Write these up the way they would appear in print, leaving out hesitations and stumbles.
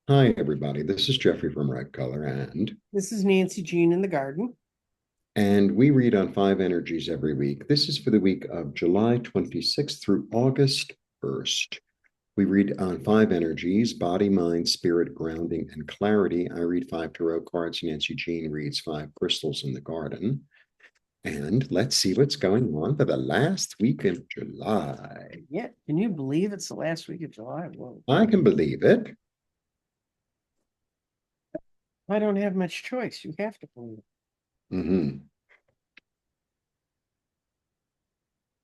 Hi, everybody. This is Jeffrey from Red Color, This is Nancy Jean in the garden. and we read on five energies every week. This is for the week of July 26th through August 1st. We read on five energies: body, mind, spirit, grounding, and clarity. I read five tarot cards. Nancy Jean reads five crystals in the garden. And let's see what's going on for the last week of July. Yeah, can you believe it's the last week of July? Whoa. I can believe it. I don't have much choice. You have to believe it. Mhm.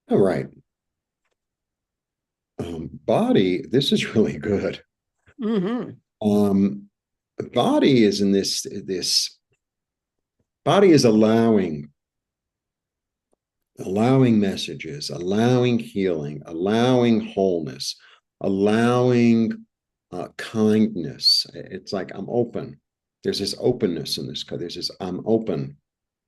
All right. Body, this is really good. Mm-hmm. Um, body is in this body is allowing messages, allowing healing, allowing wholeness, allowing kindness. It's like I'm open. There's this openness in this. There's this I'm open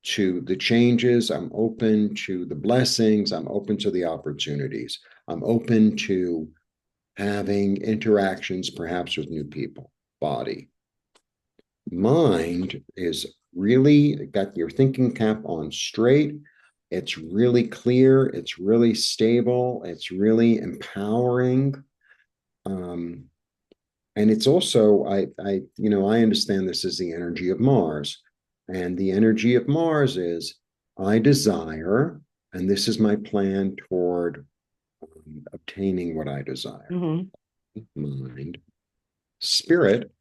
to the changes. I'm open to the blessings. I'm open to the opportunities. I'm open to having interactions, perhaps with new people. Body. Mind is really got your thinking cap on straight. It's really clear. It's really stable. It's really empowering. Um, and it's also, I understand this is the energy of Mars. And the energy of Mars is I desire, and this is my plan toward obtaining what I desire. Mm-hmm. Mind, spirit,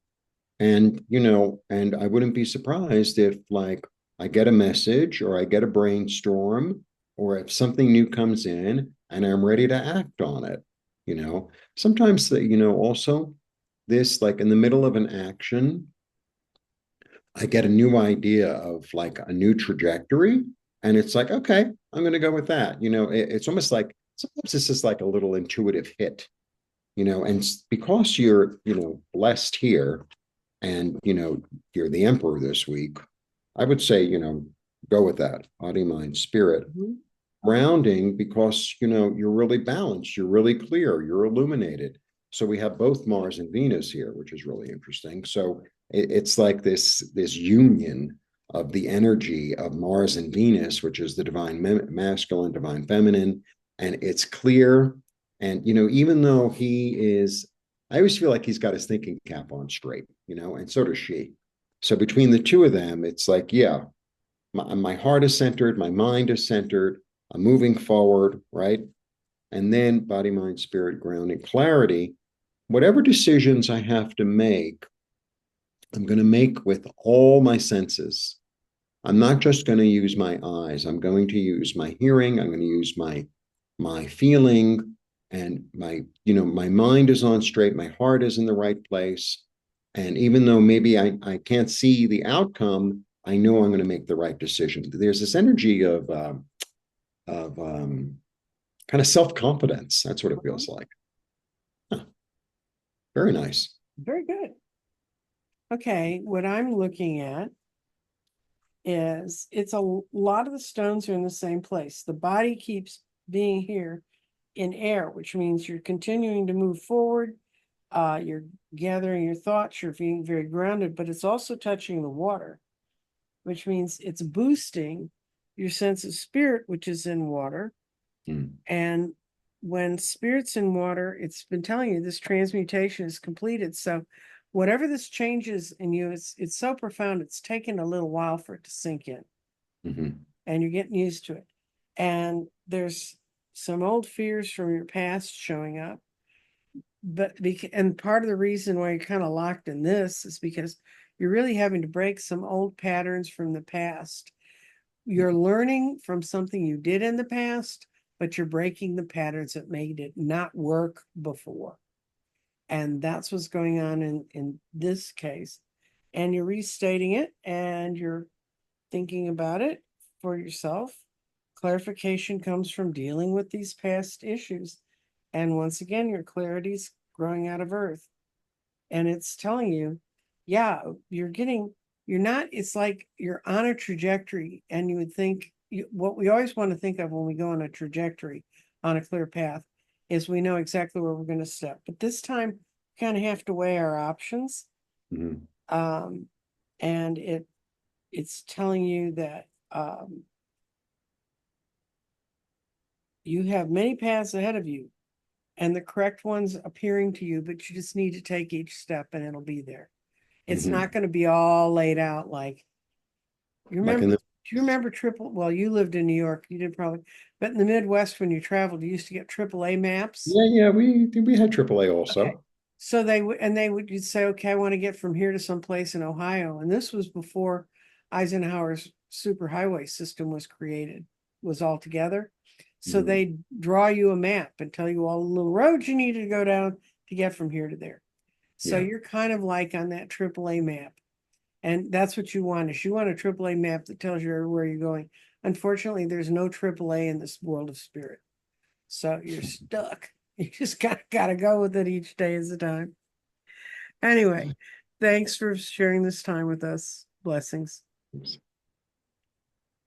and I wouldn't be surprised if, like, I get a message or I get a brainstorm, or if something new comes in and I'm ready to act on it. Sometimes also this, like in the middle of an action, I get a new idea of like a new trajectory. And it's like, okay, I'm going to go with that. It's almost like sometimes it's just like a little intuitive hit, and because you're, blessed here, and you're the emperor this week, I would say, go with that. Body, mind, spirit. Mm-hmm. Grounding, because you're really balanced, you're really clear, you're illuminated. So we have both Mars and Venus here, which is really interesting. So it's like this union of the energy of Mars and Venus, which is the divine masculine, divine feminine, and it's clear. And even though he is, I always feel like he's got his thinking cap on straight, and so does she. So between the two of them, it's like, yeah, my heart is centered, my mind is centered, I'm moving forward, right? And then body, mind, spirit, grounding, clarity. Whatever decisions I have to make, I'm going to make with all my senses. I'm not just going to use my eyes. I'm going to use my hearing. I'm going to use my feeling, and my mind is on straight. My heart is in the right place. And even though maybe I can't see the outcome, I know I'm going to make the right decision. There's this energy of kind of self confidence. That's what it feels like. Huh, very nice. Very good. Okay, what I'm looking at is it's a lot of the stones are in the same place. The body keeps being here in air, which means you're continuing to move forward. You're gathering your thoughts, you're being very grounded, but it's also touching the water, which means it's boosting your sense of spirit, which is in water. Mm. And when spirit's in water, it's been telling you this transmutation is completed. So whatever this changes in you, it's so profound, it's taken a little while for it to sink in. Mm-hmm. And you're getting used to it. And there's some old fears from your past showing up. And part of the reason why you're kind of locked in this is because you're really having to break some old patterns from the past. You're learning from something you did in the past, but you're breaking the patterns that made it not work before. And that's what's going on in this case. And you're restating it and you're thinking about it for yourself. Clarification comes from dealing with these past issues. And once again, your clarity's growing out of earth. And it's telling you, yeah, you're not, it's like you're on a trajectory. And you would think, what we always want to think of when we go on a trajectory, on a clear path, is we know exactly where we're going to step. But this time, we kind of have to weigh our options. Mhm. And it's telling you that you have many paths ahead of you and the correct one's appearing to you, but you just need to take each step and it'll be there. It's Mhm. not going to be all laid out like you Like remember. in the, Do you remember well, you lived in New York, you did probably, but in the Midwest when you traveled, you used to get AAA maps. yeah, we had AAA Okay. also. So you'd say, okay, I want to get from here to someplace in Ohio. And this was before Eisenhower's superhighway system was created, was all together. So Mhm. they draw you a map and tell you all the little roads you need to go down to get from here to there. So Yeah. you're kind of like on that AAA map. And that's what you want is you want a AAA map that tells you everywhere you're going. Unfortunately, there's no AAA in this world of spirit. So you're stuck. You just gotta go with it each day as a time. Anyway, thanks for sharing this time with us. Blessings.